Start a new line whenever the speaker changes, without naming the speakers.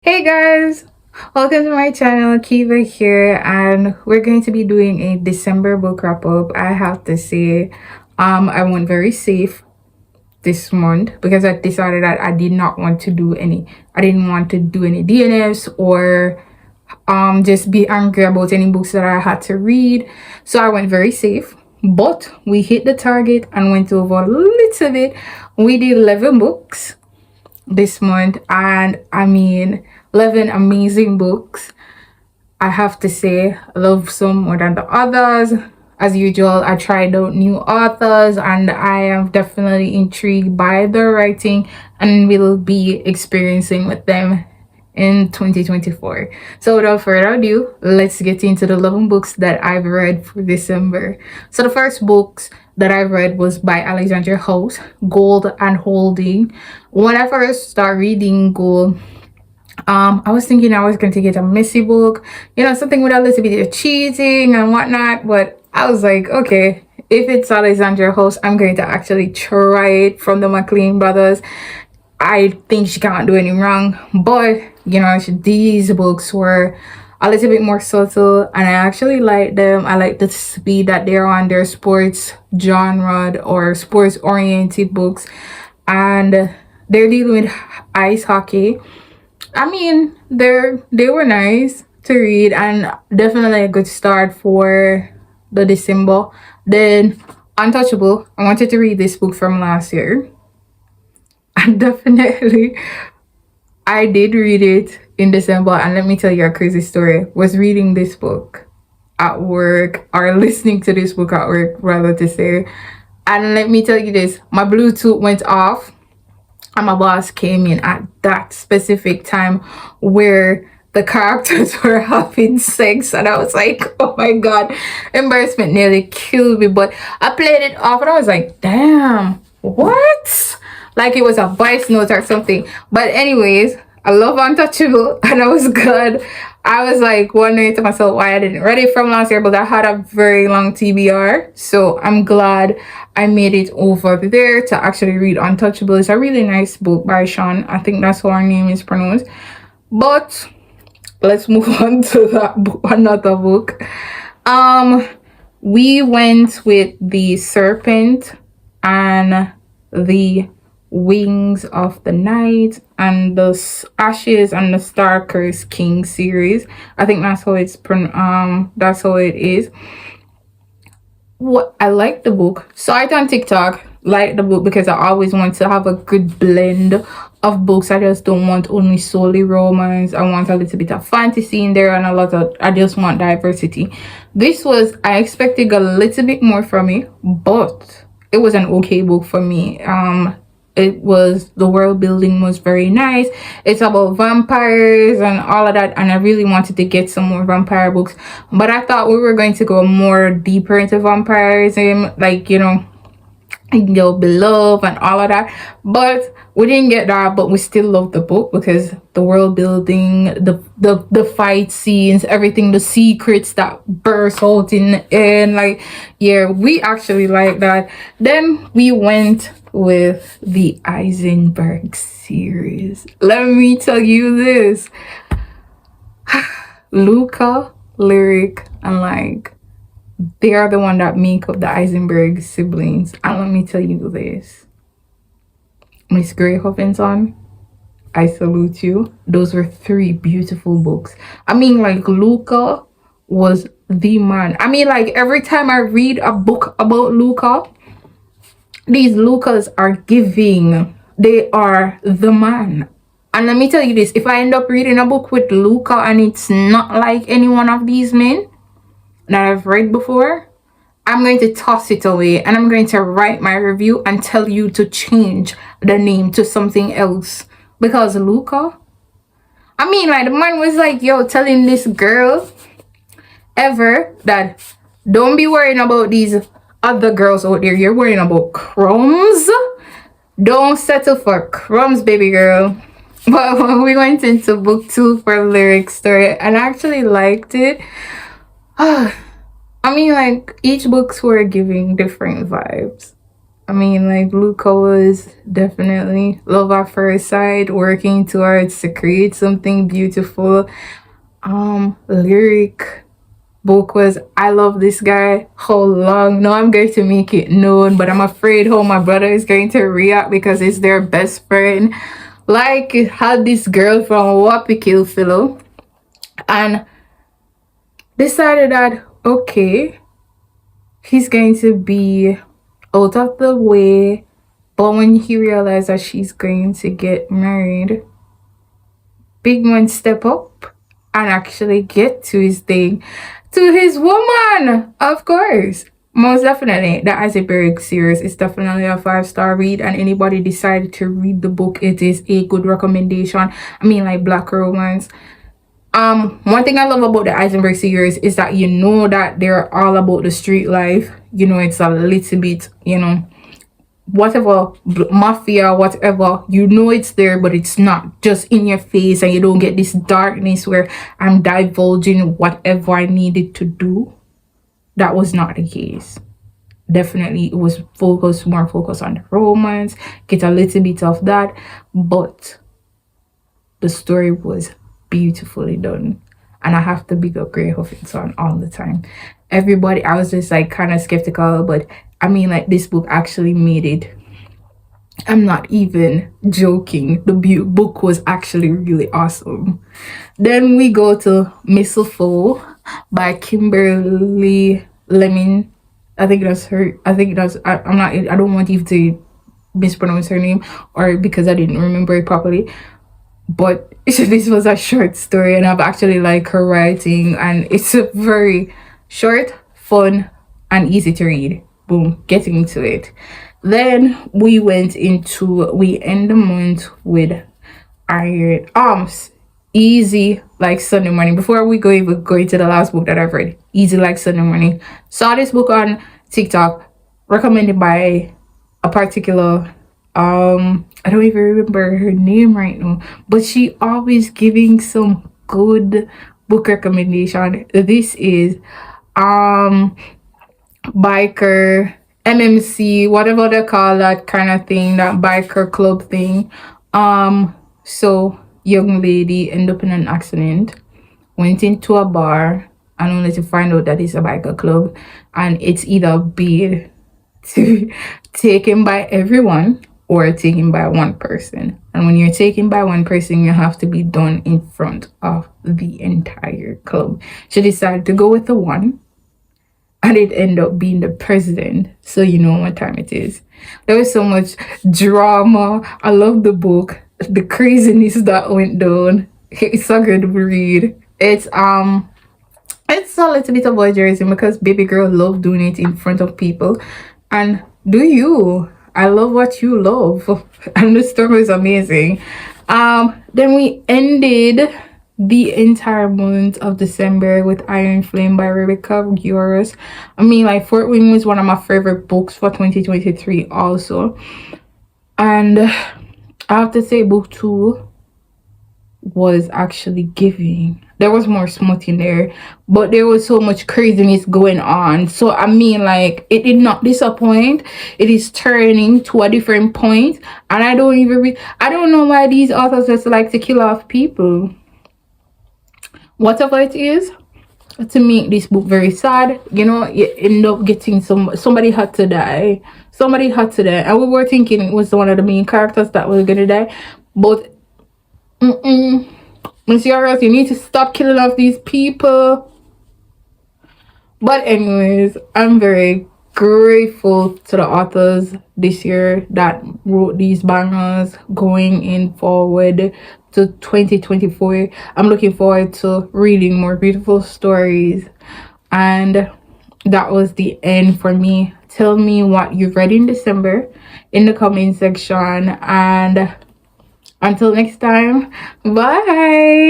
Hey guys, welcome to my channel. Kiva here, and we're going to be doing a December book wrap up. I have to say, I went very safe this month because I decided that I did not want to do any. I didn't want to do any DNFs or just be angry about any books that I had to read. So I went very safe. But we hit the target and went over a little bit. We did 11 books this month, and I mean 11 amazing books. I have to say, I love some more than the others. As usual, I tried out new authors and I am definitely intrigued by their writing and will be experiencing with them in 2024. So without further ado, let's get into the 11 books that I've read for December. So the first books that I read was by Alexandria House, Gold and Holding. When I first started reading Gold, I was thinking I was going to get a messy book, something with a little bit of cheating and whatnot, but I was like, okay, if it's Alexandria House, I'm going to actually try it from the McLean brothers. I think she can't do any wrong, but these books were a little bit more subtle and I actually like them. I like the speed that they're on their sports genre or sports oriented books, and they're dealing with ice hockey. I mean, they were nice to read and definitely a good start for the December. Then Untouchable, I wanted to read this book from last year. And definitely I did read it in December, and let me tell you a crazy story. Was reading this book at work, or listening to this book at work rather to say, and let me tell you this, my Bluetooth went off and my boss came in at that specific time where the characters were having sex, and I was like, oh my god, embarrassment nearly killed me. But I played it off and I was like, damn, what? Like it was a voice note or something. But anyways, I love Untouchable and I was good. I was like wondering to myself why I didn't read it from last year, but I had a very long TBR, so I'm glad I made it over there to actually read Untouchable. It's a really nice book by Shon. I think that's how her name is pronounced. But let's move on to that book, another book. We went with the Serpent and the Wings of the Night and the Ashes and the Stalker's King series. I think that's how it is. What I like the book. Saw it on TikTok. Like the book because I always want to have a good blend of books. I just don't want only solely romance. I want a little bit of fantasy in there and I just want diversity. I expected a little bit more from it, but it was an okay book for me. The world building was very nice. It's about vampires and all of that, and I really wanted to get some more vampire books, but I thought we were going to go more deeper into vampirism, like beloved and all of that, but we didn't get that. But we still love the book because the world building, the fight scenes, everything, the secrets that burst out in like, yeah, we actually like that. Then we went with the Eisenberg series. Let me tell you this. Luca, Lyric, and like, they are the one that make up the Eisenberg siblings. And let me tell you this, Miss Grey Huffington, I salute you. Those were 3 beautiful books. I mean, like, Luca was the man. I mean, like, every time I read a book about Luca, these Lucas are giving. They are the man. And let me tell you this, if I end up reading a book with Luca and it's not like any one of these men that I've read before, I'm going to toss it away and I'm going to write my review and tell you to change the name to something else. Because Luca, I mean, like, the man was like, yo, telling this girl ever that don't be worrying about these other girls out there. You're worrying about crumbs. Don't settle for crumbs, baby girl. But when we went into book 2 for Lyric Story, and I actually liked it. I mean, like, each books were giving different vibes. I mean, like, Luca was definitely love at first sight, working towards to create something beautiful. Lyric book was I love this guy. How long? No, I'm going to make it known, but I'm afraid how my brother is going to react because it's their best friend. Like, it had this girl from Wapikil and decided that okay, he's going to be out of the way. But when he realized that she's going to get married, big man step up and actually get to his thing, to his woman, of course. Most definitely, the Iceberg series is definitely a 5-star read, and anybody decided to read the book, it is a good recommendation. I mean, like, black romance. One thing I love about the Eisenberg series is that you know that they're all about the street life. You know, it's a little bit, you know, whatever, mafia, whatever, you know it's there, but it's not just in your face, and you don't get this darkness where I'm divulging whatever I needed to do. That was not the case. Definitely, it was more focused on the romance, get a little bit of that, but the story was beautifully done. And I have to big up Grey Huffington all the time. Everybody, I was just like kind of skeptical, but I mean, like, this book actually made it. I'm not even joking. The book was actually really awesome. Then we go to Mistlefoe by Kimberly Lemming. I think that's her. I think that's. I'm not. I don't want you to mispronounce her name, or because I didn't remember it properly. But this was a short story, and I've actually liked her writing, and it's a very short, fun, and easy to read. Boom, getting into it. Then we end the month with Iron Arms. Easy like Sunday morning. Before we go into the last book that I've read, Easy like Sunday morning. Saw this book on TikTok, recommended by a particular I don't even remember her name right now, but she always giving some good book recommendation. This is biker MMC, whatever they call that kind of thing, that biker club thing. So young lady ended up in an accident, went into a bar, and only to find out that it's a biker club, and it's either bid to taken by everyone or taken by one person. And when you're taken by one person, you have to be done in front of the entire club. She decided to go with the one, and it ended up being the president. So you know what time it is. There was so much drama. I love the book. The craziness that went down. It's a good read. It's a little bit of voyeurism because baby girl love doing it in front of people. And do you? I love what you love. And the story is amazing. Then we ended the entire month of December with Iron Flame by Rebecca Yorros. I mean, like, Fort Wing was one of my favorite books for 2023 also. And I have to say, book 2 was actually giving. There was more smut in there, but there was so much craziness going on. So I mean, like, it did not disappoint. It is turning to a different point, and I don't even I don't know why these authors just like to kill off people. Whatever it is, to make this book very sad, you know, you end up getting somebody had to die. Somebody had to die, and we were thinking it was one of the main characters that was gonna die, but Miss Yorros, you need to stop killing off these people. But anyways, I'm very grateful to the authors this year that wrote these bangers going in forward to 2024. I'm looking forward to reading more beautiful stories. And that was the end for me. Tell me what you've read in December in the comment section, and until next time, bye.